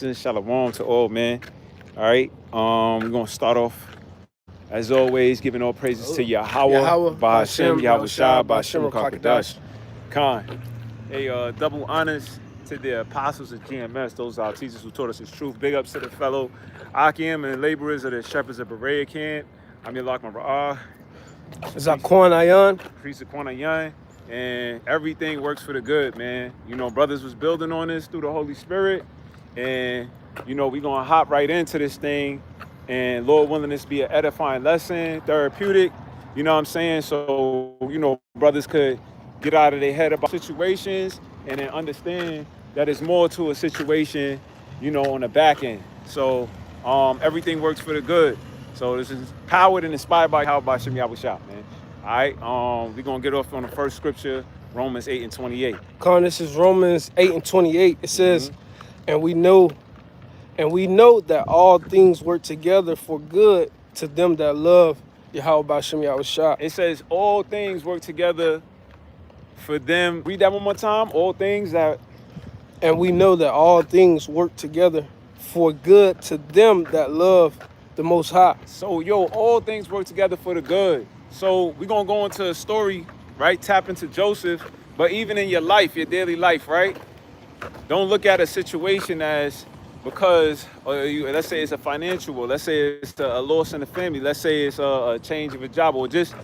Shalom to all, man. All right. We're gonna start off as always, giving all praises to Yahweh, Yahweh, Bahashem, Bashem, Yahweh Shah, Yahushua, Bahashem Bashem, Kakadash. Rakadash. Khan. Hey, double honors to the apostles of GMS, those are our teachers who taught us his truth. Big ups to the fellow Akim and laborers of the shepherds of Berea camp. I'm your Lockman Ra'ah. Zaquan Ayan. Priest of Quanayan. And everything works for the good, man. You know, brothers was building on this through the Holy Spirit. And, you know, we're going to hop right into this thing. And Lord willing, this be an edifying lesson, therapeutic. You know what I'm saying? So, you know, brothers could get out of their head about situations and then understand that it's more to a situation, you know, on the back end. So everything works for the good. So this is powered and inspired by how Bashem Yahushua, man. All right, we're going to get off on the first scripture, Romans 8 and 28. Con, this is Romans 8 and 28. It says, and we know that all things work together for good to them that love Yahweh Bashem Yahushua. It says all things work together for them. Read that one more time. All things that... And we know that all things work together for good to them that love the Most High. So, all things work together for the good. So we're going to go into a story, right? Tap into Joseph. But even in your life, your daily life, right? Don't look at a situation as because, let's say it's a financial, or let's say it's a loss in the family. Let's say it's a change of a job, or just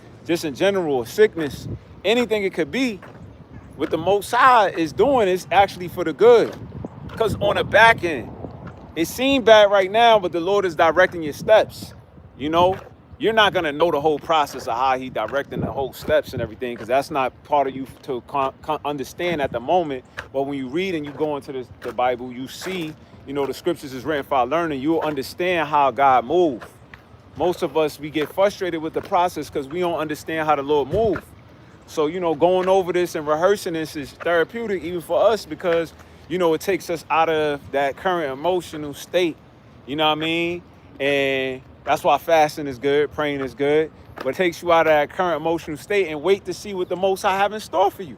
in general, sickness. Anything it could be. What the Most High is doing is actually for the good. Because on the back end, it seems bad right now, but the Lord is directing your steps. You know, you're not going to know the whole process of how he directing the whole steps and everything, because that's not part of you to understand at the moment. But when you read and you go into the Bible, you see, you know, the scriptures is written for our learning. You'll understand how God moves. Most of us, we get frustrated with the process because we don't understand how the Lord moves. So, you know, going over this and rehearsing this is therapeutic even for us because, you know, it takes us out of that current emotional state. You know what I mean? And that's why fasting is good, praying is good. But it takes you out of that current emotional state and wait to see what the Most High have in store for you.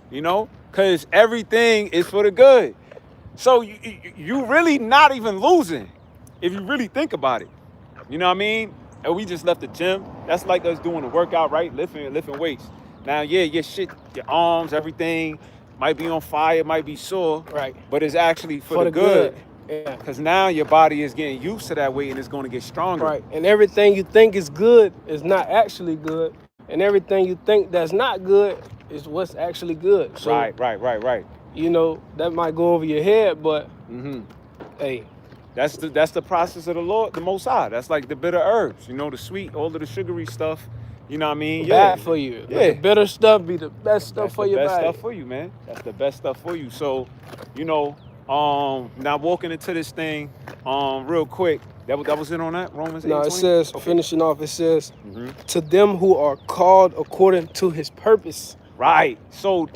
You know? Because everything is for the good. So you really not even losing if you really think about it. You know what I mean? And we just left the gym. That's like us doing a workout, right? Lifting weights. Now, yeah, your arms, everything might be on fire, might be sore, right? But it's actually for the good. Yeah. Because now your body is getting used to that weight and it's going to get stronger. Right. And everything you think is good is not actually good. And everything you think that's not good is what's actually good. So, right. You know, that might go over your head, but hey. That's the process of the Lord, the Most High. That's like the bitter herbs, you know, the sweet, all of the sugary stuff. You know what I mean? Bad for you. Yeah. The bitter stuff be the best stuff for your body. That's the best stuff for you, man. That's the best stuff for you. So, you know, now walking into this thing, real quick. That was it on that? Romans 8:20? No, it says, finishing off, it says, to them who are called according to his purpose. Right. So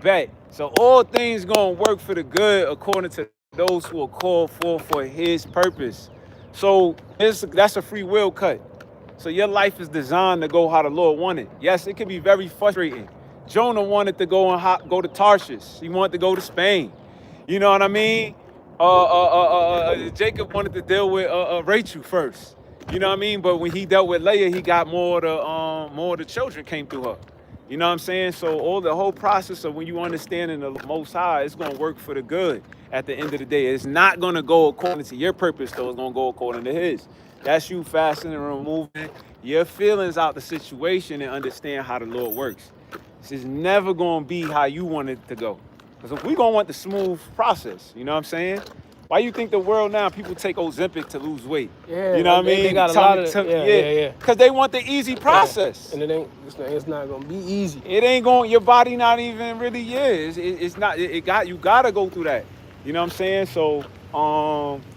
bet. So all things gonna work for the good according to those who are called for his purpose. So that's a free will cut. So your life is designed to go how the Lord wanted. Yes, it can be very frustrating. Jonah wanted to go to Tarshish. He wanted to go to Spain. You know what I mean? Jacob wanted to deal with Rachel first. You know what I mean? But when he dealt with Leah, he got more of the children came through her. You know what I'm saying? So the whole process of when you understand in the Most High, it's going to work for the good at the end of the day. It's not going to go according to your purpose, though. It's going to go according to his. That's you fasting and removing your feelings out the situation and understand how the Lord works. This is never going to be how you want it to go. Because if we're going to want the smooth process, you know what I'm saying? Why you think the world now, people take Ozempic to lose weight? Yeah, you know what I mean? They got a lot of yeah. Because they want the easy process. And it's not going to be easy. It ain't going, your body not even really is. It's not, you got to go through that. You know what I'm saying? So,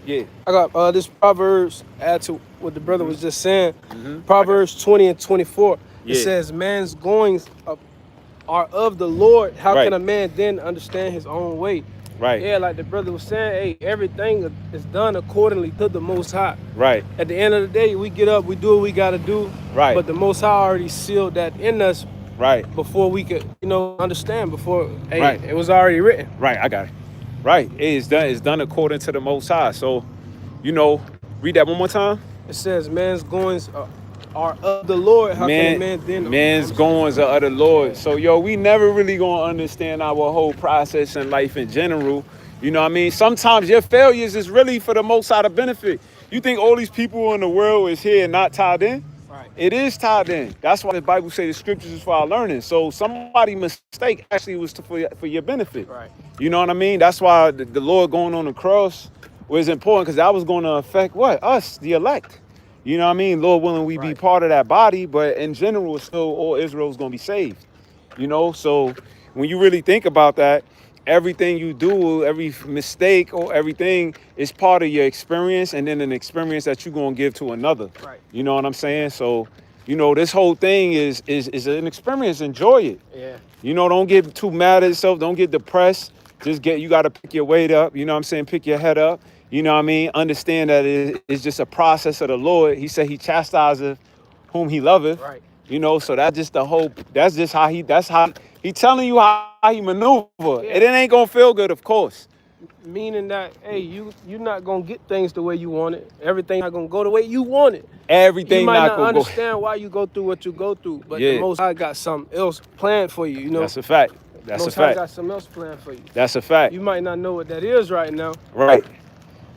yeah. I got this Proverbs, add to what the brother was just saying. Proverbs 20 and 24. It says, man's goings are of the Lord. How can a man then understand his own way? Right. Yeah, like the brother was saying, hey, everything is done accordingly to the Most High. Right. At the end of the day, we get up, we do what we got to do. Right. But the Most High already sealed that in us. Right. Before we could, understand. Before, right. It was already written. Right. I got it. Right. It's done according to the Most High. So, you know, read that one more time. It says, man's goings are of the Lord. How can a man then Man's understand? goings are of the Lord. So, yo, we never really gonna understand our whole process in life in general. You know what I mean? Sometimes your failures is really for the Most High to benefit. You think all these people in the world is here and not tied in? Right. It is tied in. That's why the Bible say the scriptures is for our learning. So somebody's mistake actually was for your benefit. Right. You know what I mean? That's why the Lord going on the cross was important, because that was going to affect what? Us, the elect. You know what I mean? Lord willing, we be part of that body, but in general, it's still all Israel's going to be saved. You know? So when you really think about that, everything you do, every mistake or everything is part of your experience, and then an experience that you're going to give to another. Right. You know what I'm saying? So, you know, this whole thing is an experience. Enjoy it. Yeah. You know, don't get too mad at yourself. Don't get depressed. You got to pick your weight up. You know what I'm saying? Pick your head up. You know what I mean? Understand that it's just a process of the Lord. He said he chastiseth whom he loveth. Right. You know, so that's just the hope. That's how he telling you how he maneuver. Yeah. And it ain't gonna feel good, of course. Meaning that, hey, you're not gonna get things the way you want it. Everything not gonna go the way you want it. Everything you might not gonna understand why you go through what you go through, but Yeah. the Most High got something else planned for you. You know, That's a fact. That's a Most High fact. got something else planned for you. That's a fact. You might not know what that is right now, Right.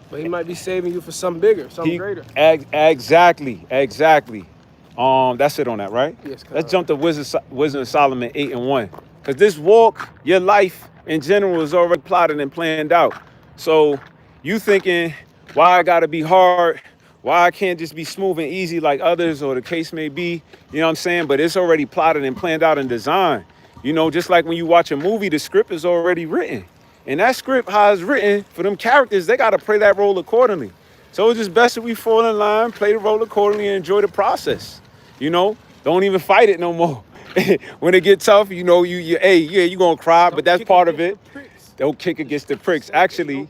but He might be saving you for something bigger, something greater. Exactly. That's it on that, right? Yes. Let's jump to Wisdom of Solomon 8:1. Because this walk, your life in general, is already plotted and planned out. So you thinking, why I gotta be hard? Why I can't just be smooth and easy like others, or the case may be, you know what I'm saying? But it's already plotted and planned out and designed. You know, just like when you watch a movie, the script is already written. And that script, how it's written, for them characters, they gotta play that role accordingly. So it's just best that we fall in line, play the role accordingly, and enjoy the process. You know, don't even fight it no more. When it get tough, you know, you gonna cry, but that's part of it. Don't kick against the pricks. Actually,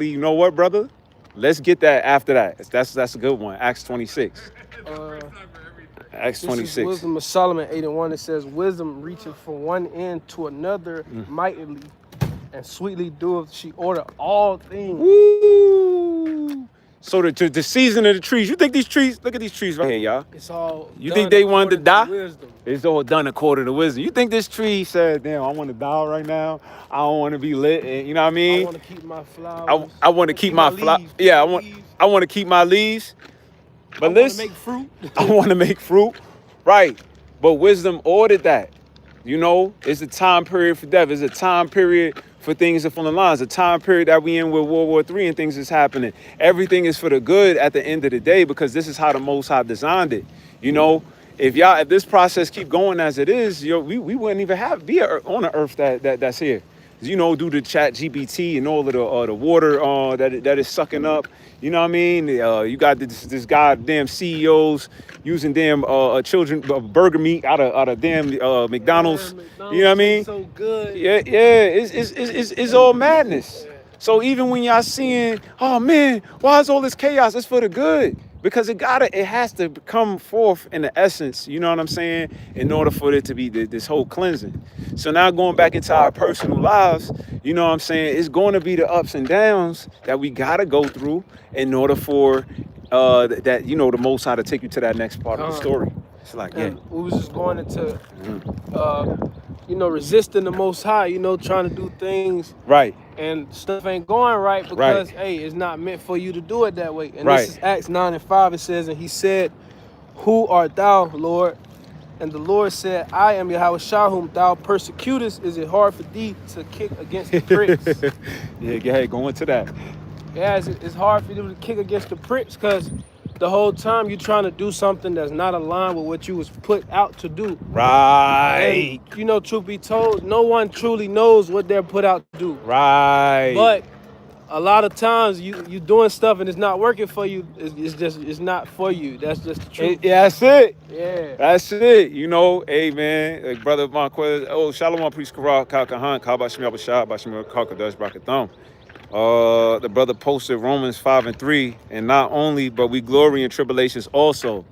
you know what, brother? Let's get that after that. That's a good one. Acts 26. Acts 26. This is Wisdom of Solomon 8:1. It says, wisdom reaching from one end to another mightily and sweetly doeth she order all things. Woo! So the season of the trees. You think these trees? Look at these trees right here, y'all. It's all. You think they wanted to die? Wisdom. It's all done according to wisdom. You think this tree said, "Damn, I want to die right now. I don't want to be lit." And, you know what I mean? I want to keep my flowers. I want to keep my flowers. Yeah, I want to keep my leaves. But listen, make fruit. I want to make fruit. Right. But wisdom ordered that. You know, it's a time period for death. It's a time period for things that from the lines. A time period that we in with World War III and things is happening. Everything is for the good at the end of the day, because this is how the Most High designed it. You know, if this process keep going as it is, we wouldn't even be on the earth that's here. You know, due to ChatGPT and all of the water that is sucking up. You know what I mean? You got this goddamn CEOs using damn children burger meat out of damn McDonald's. You know what I mean? So good. Yeah. It's all madness. So even when y'all seeing, oh man, why is all this chaos? It's for the good. Because it has to come forth in the essence, you know what I'm saying, in order for it to be this whole cleansing. So now going back into our personal lives, you know what I'm saying, it's going to be the ups and downs that we got to go through in order for that, you know, the Most High to take you to that next part of the story. It's like, yeah. We was just going into, you know, resisting the Most High, you know, trying to do things. Right. And stuff ain't going right because, hey, it's not meant for you to do it that way. And this is Acts 9:5. It says, and he said, who art thou, Lord? And the Lord said, I am Yahushua, whom thou persecutest. Is it hard for thee to kick against the pricks? Yeah, go ahead, go into that. Yeah, it's hard for you to kick against the pricks because the whole time you're trying to do something that's not aligned with what you was put out to do. Right. And, you know, truth be told, no one truly knows what they're put out to do. Right. But a lot of times you doing stuff and it's not working for you. It's not for you. That's just the truth. That's it. Yeah. That's it. You know, hey man, like brother Marquez. Oh, Shalom, priest Karal, Kalkahan, Kabashim Abashah, Bashim Kalkadash Brakatham. The brother posted Romans 5:3, and not only, but we glory in tribulations also,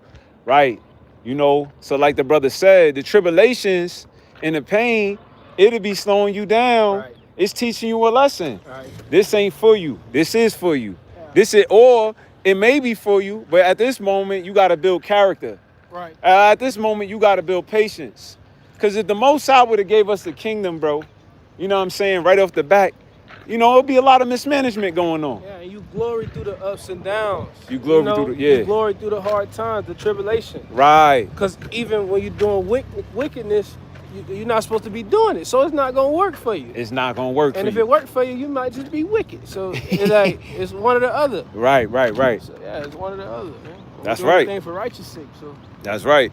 right? You know, so like the brother said, the tribulations and the pain, it'll be slowing you down It's teaching you a lesson. Right. This ain't for you. This is for you. Yeah. This is, or it may be for you, but at this moment, you got to build character. Right. At this moment, you got to build patience. Because if the Most High would have gave us the kingdom, bro, you know what I'm saying, right off the bat, you know, it'll be a lot of mismanagement going on. Yeah, and you glory through the ups and downs. You glory through the, yeah. You glory through the hard times, the tribulation. Right. Because even when you're doing wickedness, you're not supposed to be doing it. So it's not going to work for you. It's not going to work for you. And if it worked for you, you might just be wicked. So it's like, it's one or the other. Right. So yeah, it's one or the other, man. That's right. Everything for righteous sake, so. That's right.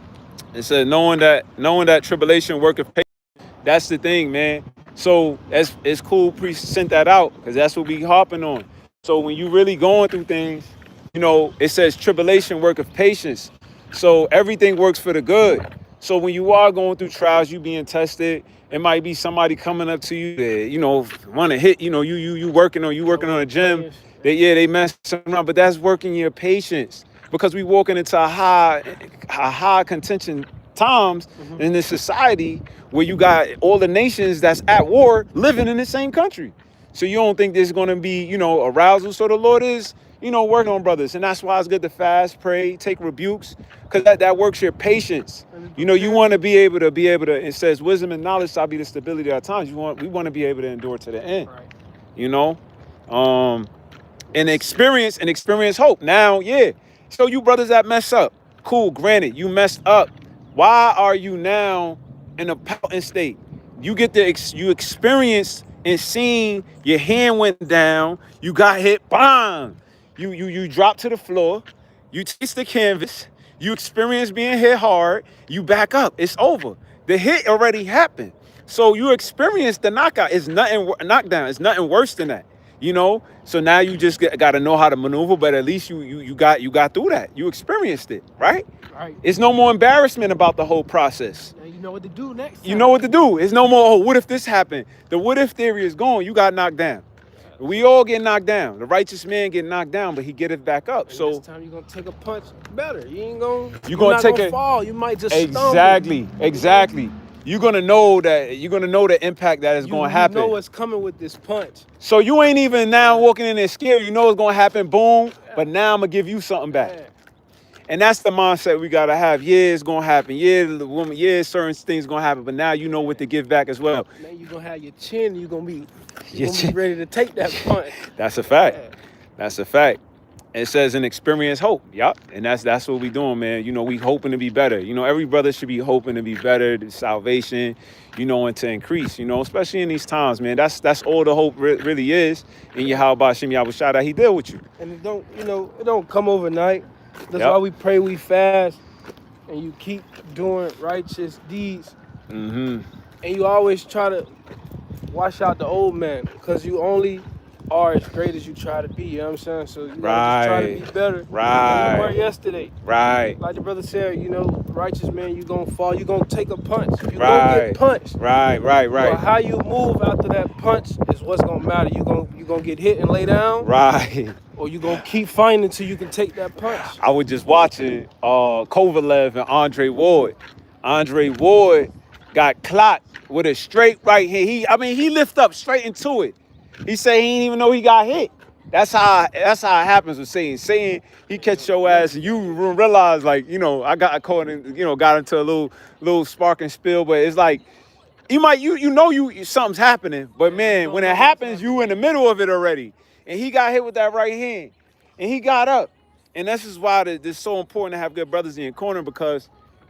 It said knowing that tribulation worketh patience. That's the thing, man. So it's cool priest sent that out because that's what we harping on. So when you really going through things, you know, it says tribulation worketh patience. So everything works for the good. So when you are going through trials, you being tested, it might be somebody coming up to you that, you know, want to hit, you know, you working on a gym. They messing up, but that's working your patience. Because we walking into a high contention times in this society where you got all the nations that's at war living in the same country. So you don't think there's going to be, you know, arousal. So the Lord is, you know, working on brothers. And that's why it's good to fast, pray, take rebukes, because that works your patience. You know, you want to be able to, it says wisdom and knowledge shall be the stability of our times. We want to be able to endure to the end, Right. you know, and experience hope. Now, yeah. So you brothers that mess up, cool, granted, you messed up. Why are you now in a pouting state? You get you experience and seeing your hand went down, you got hit, bang. You drop to the floor, you taste the canvas, you experience being hit hard, you back up, it's over. The hit already happened. So you experience the knockout. It's nothing, knockdown, it's nothing worse than that. You know, so now you just got to know how to maneuver, but at least you got through that. You experienced it, right? Right. It's no more embarrassment about the whole process. Now you know what to do next time. You know what to do. It's no more, oh, what if this happened? The what if theory is gone. You got knocked down. We all get knocked down. The righteous man get knocked down, but he get it back up. And So this time you're gonna take a punch better. You ain't gonna. You're gonna fall. You might just exactly. You're gonna know the impact that is gonna happen. You know what's coming with this punch. So you ain't even now walking in there scared. You know it's gonna happen. Boom. But now I'm gonna give you something back. Yeah. And that's the mindset we gotta have. Yeah, it's gonna happen. Yeah, the woman. Yeah, certain things gonna happen. But now you know what to give back as well. Man, you're gonna have your chin. You're gonna be ready to take that punch. That's a fact. Yeah. That's a fact. It says an experience hope. Yup. And that's what we doing, man. You know, we hoping to be better. You know, every brother should be hoping to be better, the salvation, you know, and to increase, you know, especially in these times, man. That's all the hope really is in Yahweh Hashem Yahushua that he deal with you. And it don't come overnight. That's why we pray, we fast, and you keep doing righteous deeds. Mm-hmm. And you always try to wash out the old man, because you only are as great as you try to be, you know what I'm saying? So you gotta just try to be better than you were yesterday. Right. Like the brother said, you know, righteous man, you gonna fall, you gonna take a punch. You gonna get punched. Right. But how you move after that punch is what's gonna matter. You gonna get hit and lay down. Right. Or you gonna keep fighting until you can take that punch. I was just watching Kovalev and Andre Ward. Andre Ward got clocked with a straight right hand. He lift up straight into it. He said he didn't even know he got hit. That's how it happens with Satan. Satan, he catch your ass and you realize, like, you know, I got caught and, you know, got into a little spark and spill, but it's like you know something's happening, but man, when it happens, you in the middle of it already. And he got hit with that right hand. And he got up. And this is why it's so important to have good brothers in your corner, because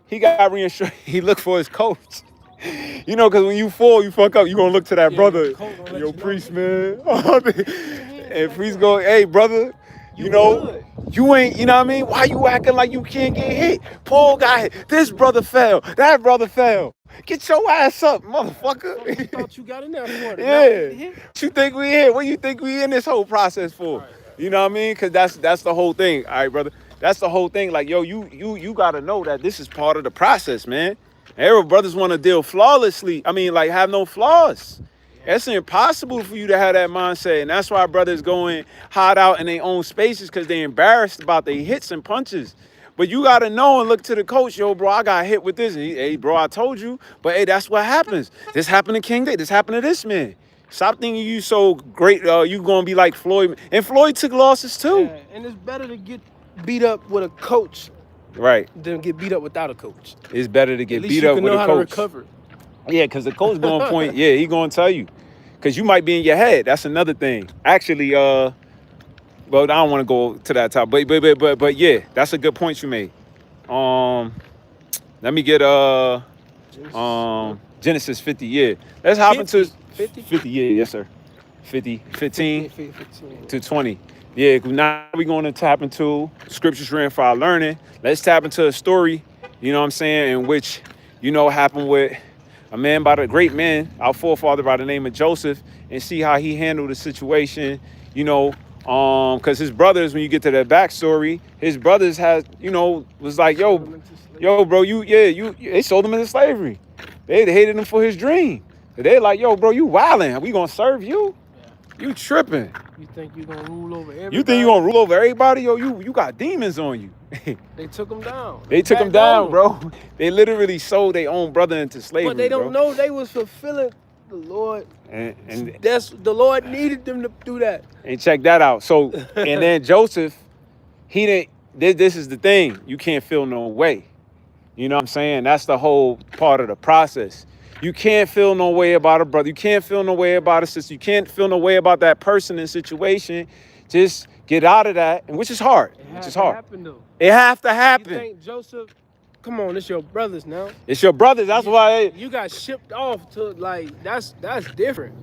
he got reassured. He looked for his coach. You know, because when you fall, you fuck up, you going to look to that brother. Yo, priest, man. And priest go, hey, brother, you know, you ain't, you know what I mean? Why you acting like you can't get hit? Paul got hit. This brother fell. That brother fell. Get your ass up, motherfucker. You thought you got in there for it. Yeah. What you think we here? What you think we in this whole process for? Right. You know what I mean? Because that's the whole thing. All right, brother. That's the whole thing. Like, yo, you got to know that this is part of the process, man. Every brothers want to deal flawlessly. I mean, like, have no flaws. It's impossible for you to have that mindset. And that's why brothers going hide out in their own spaces, because they're embarrassed about their hits and punches. But you got to know and look to the coach. Yo, bro, I got hit with this. Hey, bro, I told you. But, hey, that's what happens. This happened to King Day. This happened to this man. Stop thinking you so great. You gonna be like Floyd, and Floyd took losses too. Yeah, and it's better to get beat up with a coach Right. than get beat up without a coach. It's better to At get least beat you up can with know a how to coach. recover. Yeah, because the coach gonna point. Yeah, he gonna tell you, because you might be in your head. That's another thing. Actually, well, I don't want to go to that top, but yeah, that's a good point you made. Let me get Genesis 50. Yeah, let's hop into 50. Yeah, yes sir. 15 to 20. Yeah, now we're going to tap into scriptures written for our learning. Let's tap into a story, you know what I'm saying, in which, happened with a man great man, our forefather by the name of Joseph, and see how he handled the situation, because his brothers, when you get to that backstory, his brothers was like, yo, bro, they sold him into slavery. They hated him for his dream. They like, yo, bro, you wildin'. We gonna serve you? You tripping. You think you're gonna rule over everybody? You think you're gonna rule over everybody? Yo, you got demons on you. They took him down. They took him down, bro. They literally sold their own brother into slavery. But they don't know they was fulfilling the Lord. And the Lord needed them to do that. And check that out. So, and then Joseph, he didn't, this is the thing. You can't feel no way. You know what I'm saying? That's the whole part of the process. You can't feel no way about a brother. You can't feel no way about a sister. You can't feel no way about that person and situation. Just get out of that, and which is hard. Happen, though. It have to happen. You think Joseph? Come on, it's your brothers now. It's your brothers. That's why you got shipped off to that's different.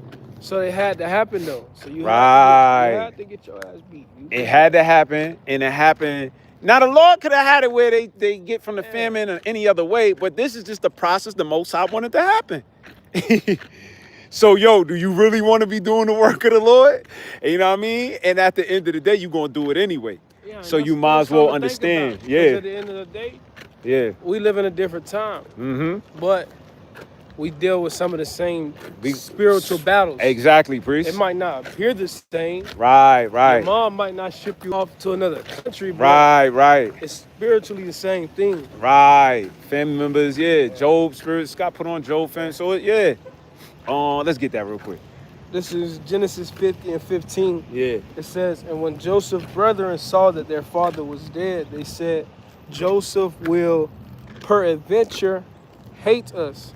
So it had to happen though. So you had to get your ass beat. It had to happen, and it happened. Now, the Lord could have had it where they get from the famine or any other way, but this is just the process the Most High wanted to happen. So, do you really want to be doing the work of the Lord? You know what I mean? And at the end of the day, you're going to do it anyway. Yeah, so you might as well understand. Yeah. At the end of the day, we live in a different time. Mm-hmm. But we deal with some of the same spiritual battles. Exactly, priest. It might not appear the same. Right. Your mom might not ship you off to another country. But right. It's spiritually the same thing. Right. Family members, Job, spirits got put on Job fam. So, let's get that real quick. This is Genesis 50 and 15. Yeah. It says, and when Joseph's brethren saw that their father was dead, they said, Joseph will peradventure hate us,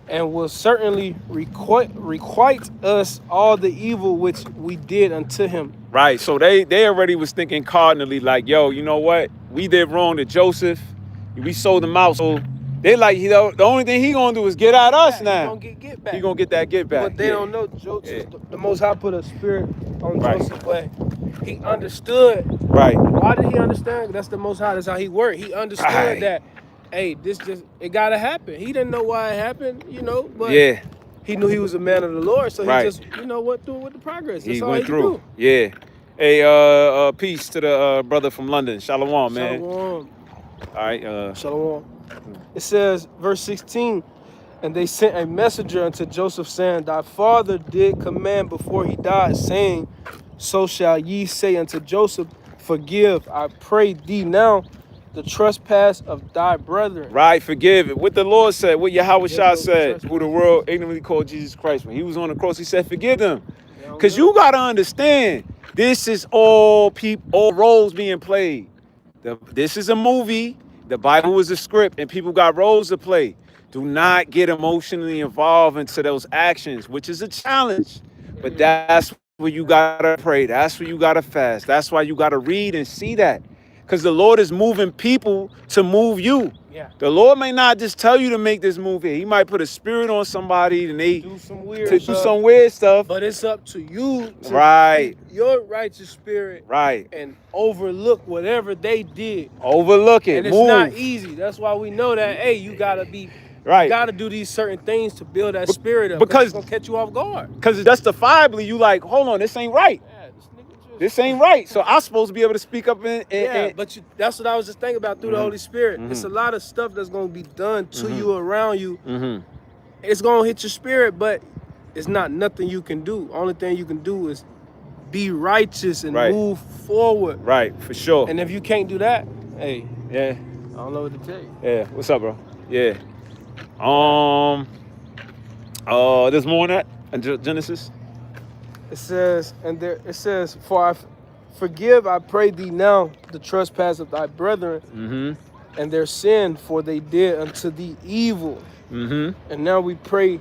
and will certainly requite us all the evil which we did unto him. Right. So they already was thinking cardinally, like, yo, you know what? We did wrong to Joseph. We sold him out. So they like, the only thing he gonna do is get at us now. He gonna get back. He gonna get that get back. But they don't know Joseph. The Most High put a spirit on Joseph, but he understood. Right. Why did he understand? That's the Most High. That's how he worked. He understood that. Hey, it gotta happen. He didn't know why it happened, but he knew he was a man of the Lord, so he just, went through with the progress. That's all he through. Yeah. Hey, peace to the brother from London. Shalom, man. Shalom. All right. Shalom. It says, verse 16, and they sent a messenger unto Joseph, saying, thy father did command before he died, saying, so shall ye say unto Joseph, forgive, I pray thee now, the trespass of thy brethren. Right, forgive it. What the Lord said, what Yahweh Shah said, who the world ignorantly called Jesus Christ. When he was on the cross, he said, forgive them. Because you got to understand, this is all roles being played. This is a movie. The Bible is a script, and people got roles to play. Do not get emotionally involved into those actions, which is a challenge. But that's where you got to pray. That's where you got to fast. That's why you got to read and see that. Because the Lord is moving people to move you. Yeah. The Lord may not just tell you to make this move here. He might put a spirit on somebody and they do some weird stuff. But it's up to you to keep your righteous spirit and overlook whatever they did. Overlook it. And it's not easy. That's why we know that, hey, you gotta be you gotta do these certain things to build that spirit up. Because it's gonna catch you off guard. Because justifiably you like, hold on, this ain't right. This ain't right. So I'm supposed to be able to speak up and but that's what I was just thinking about through the Holy Spirit. It's a lot of stuff that's going to be done to you, around you. It's going to hit your spirit, but it's not nothing you can do. Only thing you can do is be righteous and move forward. Right, for sure. And if you can't do that, hey, I don't know what to tell you. Yeah, what's up, bro? Yeah. There's more on that? in Genesis? It says, for I forgive, I pray thee now, the trespass of thy brethren and their sin, for they did unto thee evil. And now we pray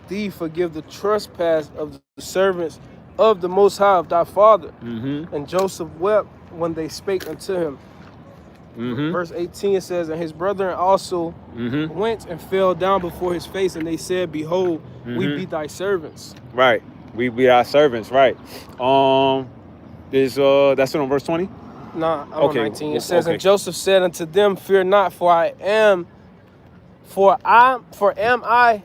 thee forgive the trespass of the servants of the Most High of thy father. And Joseph wept when they spake unto him. Verse 18, it says, and his brethren also went and fell down before his face, and they said, behold, we be thy servants. Right. We be our servants, right. That's it on verse 20? Nah, I'm Okay. on 19. It says, Okay. and Joseph said unto them, fear not, for am I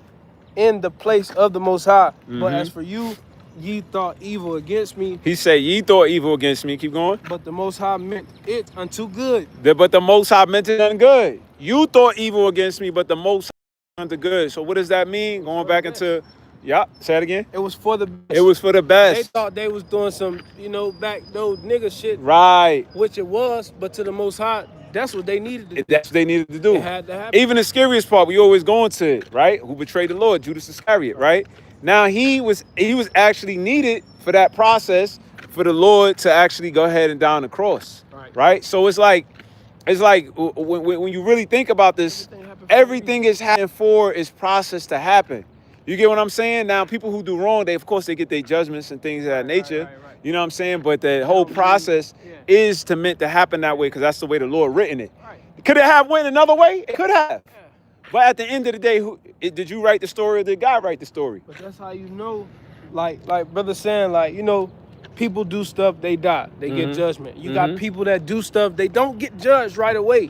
in the place of the Most High. But as for you, ye thought evil against me. He said, ye thought evil against me. Keep going. But the Most High meant it unto good. But the Most High meant it unto good. You thought evil against me, but the Most High unto good. So what does that mean? Going back into, say it again. It was for the best. It was for the best. They thought they was doing some, backdoor nigga shit. Right. Which it was, but to the Most High, that's what they needed to do. That's what they needed to do. It had to happen. Even the scariest part, we always go into it, right? Who betrayed the Lord? Judas Iscariot, right? Now he was actually needed for that process for the Lord to actually go ahead and die on the cross, right? So it's like when you really think about this, everything is happening for its process to happen. You get what I'm saying? Now, people who do wrong, of course they get their judgments and things of that nature. Right. You know what I'm saying? But the whole process is meant to happen that way because that's the way the Lord written it. Right. Could it have went another way? It could have. Yeah. But at the end of the day, did you write the story or did God write the story? But that's how you know, like brother saying, people do stuff, they die. They get judgment. You got people that do stuff, they don't get judged right away.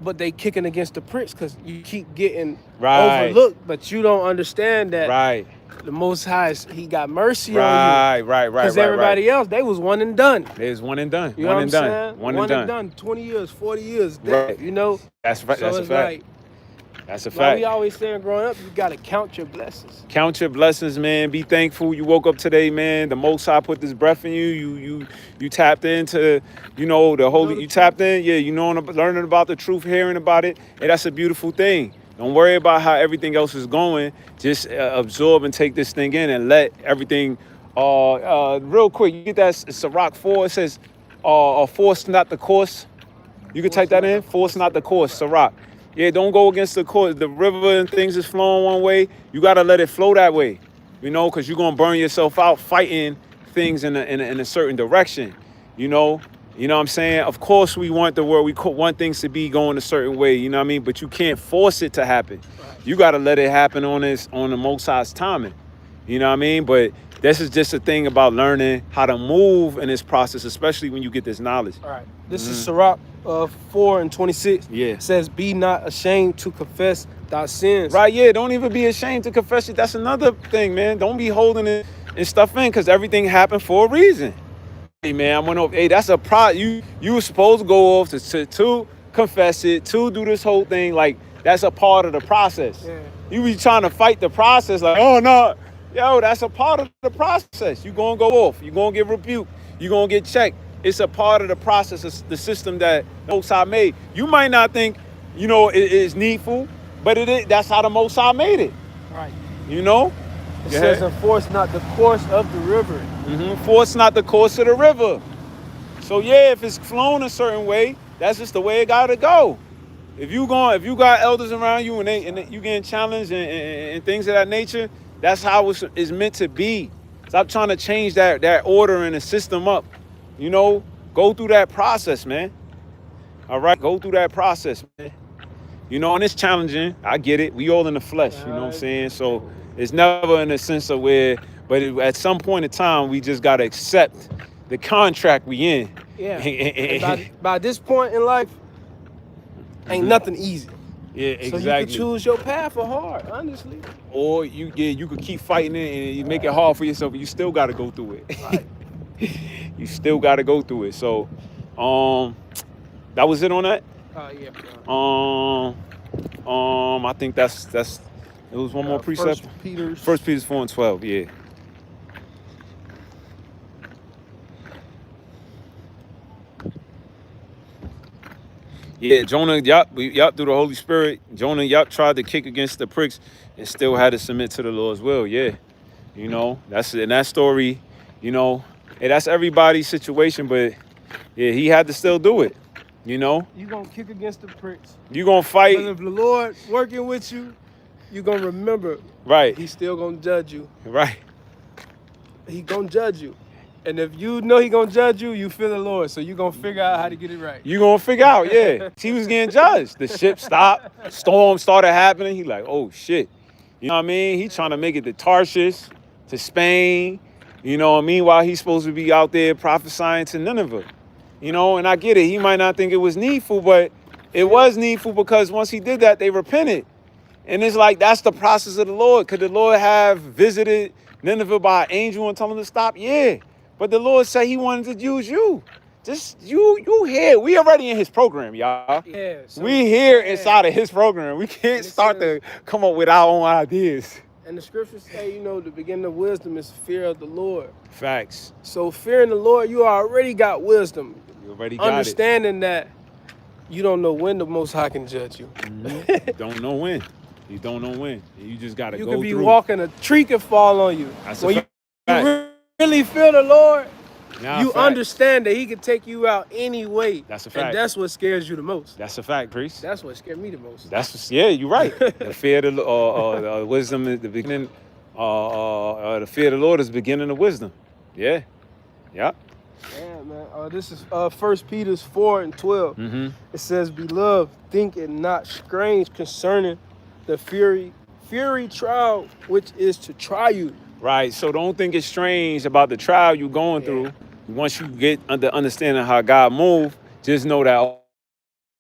But they kicking against the prince because you keep getting overlooked. But you don't understand that the Most High, he got mercy on you. Right. Because everybody else, they was one and done. It was one and done. You know what I'm saying? One and done. 20 years, 40 years, dead, That's right. So that's a fact. That's a fact. Like we always saying growing up, you got to count your blessings. Count your blessings, man. Be thankful you woke up today, man. The Most High put this breath in you. You tapped into, the holy, you tapped in. Yeah, learning about the truth, hearing about it. And that's a beautiful thing. Don't worry about how everything else is going. Just absorb and take this thing in and let everything, real quick, you get that Sirach 4, it says, force not the course. You can type that in, force not the course, Sirach. Yeah, don't go against the course. The river and things is flowing one way. You got to let it flow that way, because you're going to burn yourself out fighting things in a certain direction, You know what I'm saying? Of course, we want the world. We want things to be going a certain way, you know what I mean? But you can't force it to happen. You got to let it happen on the Most High's timing, you know what I mean? But this is just a thing about learning how to move in this process, especially when you get this knowledge. All right. This is Sirach 4:26. Yeah. It says, be not ashamed to confess thy sins. Right, yeah. Don't even be ashamed to confess it. That's another thing, man. Don't be holding it and stuff in because everything happened for a reason. Hey, man, I went over. Hey, that's a you were supposed to go off to confess it, to do this whole thing. Like, that's a part of the process. Yeah. You be trying to fight the process like, oh, no. Yo, that's a part of the process. You're going to go off. You're going to get rebuked. You're going to get checked. It's a part of the process. It's the system that Most High made. You might not think, it is needful, but it is. That's how the Most High made it. Right. It says, enforce not the course of the river. Force not the course of the river. So, yeah, if it's flowing a certain way, that's just the way it got to go. If you got elders around you and you getting challenged and things of that nature, that's how it's meant to be. Stop trying to change that order and the system up. Go through that process, man. All right, go through that process, man. And it's challenging. I get it. We all in the flesh, you know what I'm saying? So it's never in a sense of at some point in time, we just got to accept the contract we in. Yeah. by this point in life, ain't nothing easy. Yeah, exactly. So you can choose your path or hard, honestly. Or you could keep fighting it and you make it hard for yourself, but you still got to go through it. Right. You still got to go through it. So, that was it on that. Yeah. I think that's it was one more precept. 1 Peter 4:12. Yeah. Yeah, Jonah, through the Holy Spirit, Jonah, tried to kick against the pricks and still had to submit to the Lord's will. Yeah. You know, that's in that story, you know, and that's everybody's situation, but yeah, he had to still do it. You know, You gonna kick against the pricks. you gonna But fight, if the Lord working with you, you gonna remember right, He's still gonna judge you. right. He gonna judge you. And if you know He gonna judge you, you feel the Lord. So you gonna figure out how to get it right. You gonna figure out, yeah. He was getting judged. The ship stopped, storm started happening. He like, oh shit. You know what I mean? He trying to make it to Tarshish, to Spain. You know, meanwhile, he's supposed to be out there prophesying to Nineveh. You know, and I get it. He might not think it was needful, but it was needful because once he did that, they repented. And it's like, that's the process of the Lord. Could the Lord have visited Nineveh by an angel and told him to stop? Yeah. But the Lord said he wanted to use you. Just you here. We already in his program, y'all. Yeah. So, We here inside of his program. We can't And it start says- to come up with our own ideas. And the scriptures say, you know, the beginning of wisdom is fear of the Lord. Facts. So fearing the Lord, you already got wisdom. You already got Understanding that you don't know when the Most High can judge you. it. Mhm. You don't know when. You don't know when. You just got to You go could be through. walking, a tree could fall on you. That's a When fact. you really feel the Lord, Nah, you facts. understand that He could take you out any way. That's a fact. And that's what scares you the most. That's a fact, priest. That's what scared me the most. That's yeah, you're right. The fear of the wisdom is the beginning. The fear of the Lord is the beginning of wisdom. Yeah, yeah. Yeah, man. This is 1 Peter 4:12. Mm-hmm. It says, "Beloved, think it not strange concerning the fury trial which is to try you." Right. So don't think it's strange about the trial you're going through. Once you get understanding how God moves, just know that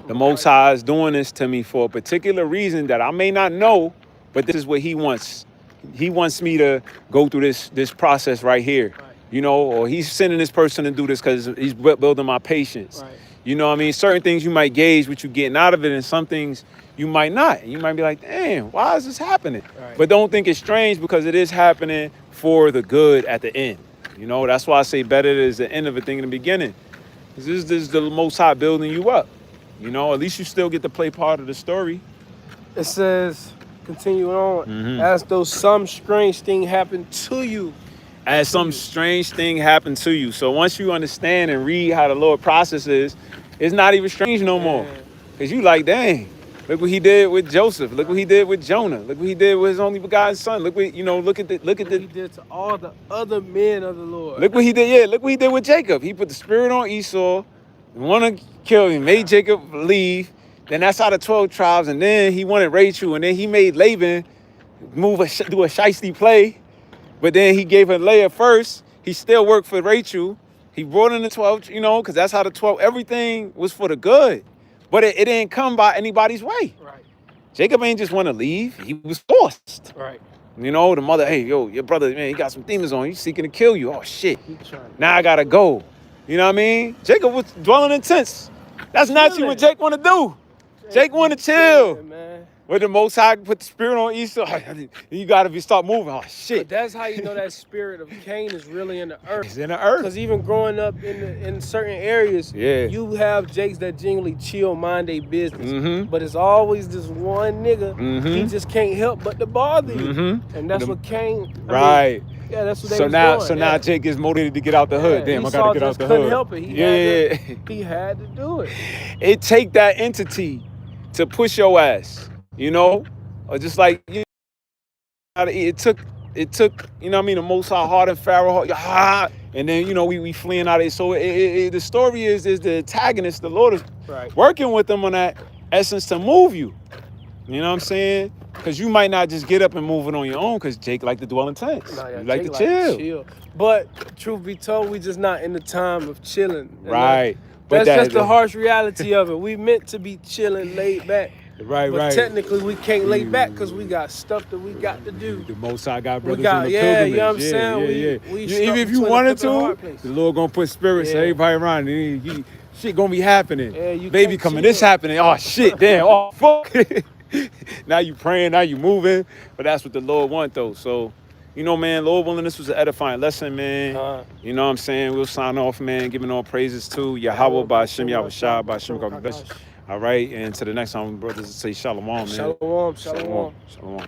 the Most High is doing this to me for a particular reason that I may not know, but this is what He wants. He wants me to go through this process right here. Right. You know, or He's sending this person to do this because He's building my patience. Right. You know what I mean? Certain things you might gauge what you're getting out of it, and some things you might not. And you might be like, damn, why is this happening? Right. But don't think it's strange because it is happening for the good at the end. You know, that's why I say better is the end of a thing in the beginning. This is the Most High building you up. You know, at least you still get to play part of the story. It says, continuing on, Mhm. as though some strange thing happened to you. As some strange thing happened to you. So once you understand and read how the Lord processes, it's not even strange no more. Man. Because you like, dang, look what He did with Joseph. Look what He did with Jonah. Look what He did with His only begotten son. Look what, you know, look at He the did to all the other men of the Lord. look what He did. Yeah, look what He did with Jacob. He put the spirit on Esau, wanted to kill him, made Jacob leave. Then that's how the 12 tribes, and then He wanted Rachel, and then He made Laban do a shiesty play. But then He gave her Leah first. He still worked for Rachel. He brought in the 12, you know, because that's how the 12, everything was for the good. But it didn't come by anybody's way. Right, Jacob ain't just want to leave. He was forced. right. You know, the mother, hey, yo, your brother, man, he got some demons on. He's seeking to kill you. Oh, shit. He trying. Now I got to go. You know what I mean? Jacob was dwelling in tents. That's naturally what Jake want to do. Jake want to chill. Yeah, man. With the Most High put the spirit on Esau, you got to start moving. Oh, But shit. that's how you know that spirit of Cain is really in the earth. It's in the earth. Because even growing up in certain areas, Yeah. you have Jakes that genuinely chill, mind their business. Mhm. But it's always this one nigga. Mhm. He just can't help but to bother you. Mhm. And that's The- what Cain. Right. Yeah, that's what they So was now, doing. so now yeah. Jake is motivated to get out the hood. Damn, I Esau gotta get out just the couldn't hood. help it. He Yeah, He had to do it. it take that entity to push your ass, you know, or just like it took, you know what I mean, the Most High heart and Pharaoh heart, and then you know we fleeing out of it. So the story is the antagonist, the Lord is Right. working with them on that essence to move you. You know what I'm saying? Because you might not just get up and move it on your own. Because Jake like to dwell in tents. Nah, yeah, You like Jake to chill. But truth be told, we just not in the time of chilling. And Right. That's just the harsh reality of it. We meant to be chilling, laid back. Right, But right. technically, we can't lay back because we got stuff that we got to do. The Most High got brothers got- on the yeah, pilgrimage. you know what I'm yeah, saying? Yeah, We You- stuck even if you between wanted the hard to, place. the Lord gonna put spirits to Yeah. everybody around. And shit gonna be happening. Yeah, you Baby can't coming, chill. this happening. Oh shit, damn. Oh fuck. Now you praying, now you moving. But that's what the Lord want though. So, you know, man, Lord willing, this was an edifying lesson, man. You know what I'm saying? We'll sign off, man, giving all praises to Yahweh, by Hashem, Yahweh Shah, by Hashem, God. All right, and to the next time, brothers, say shalom, man. Shalom, shalom. Shalom.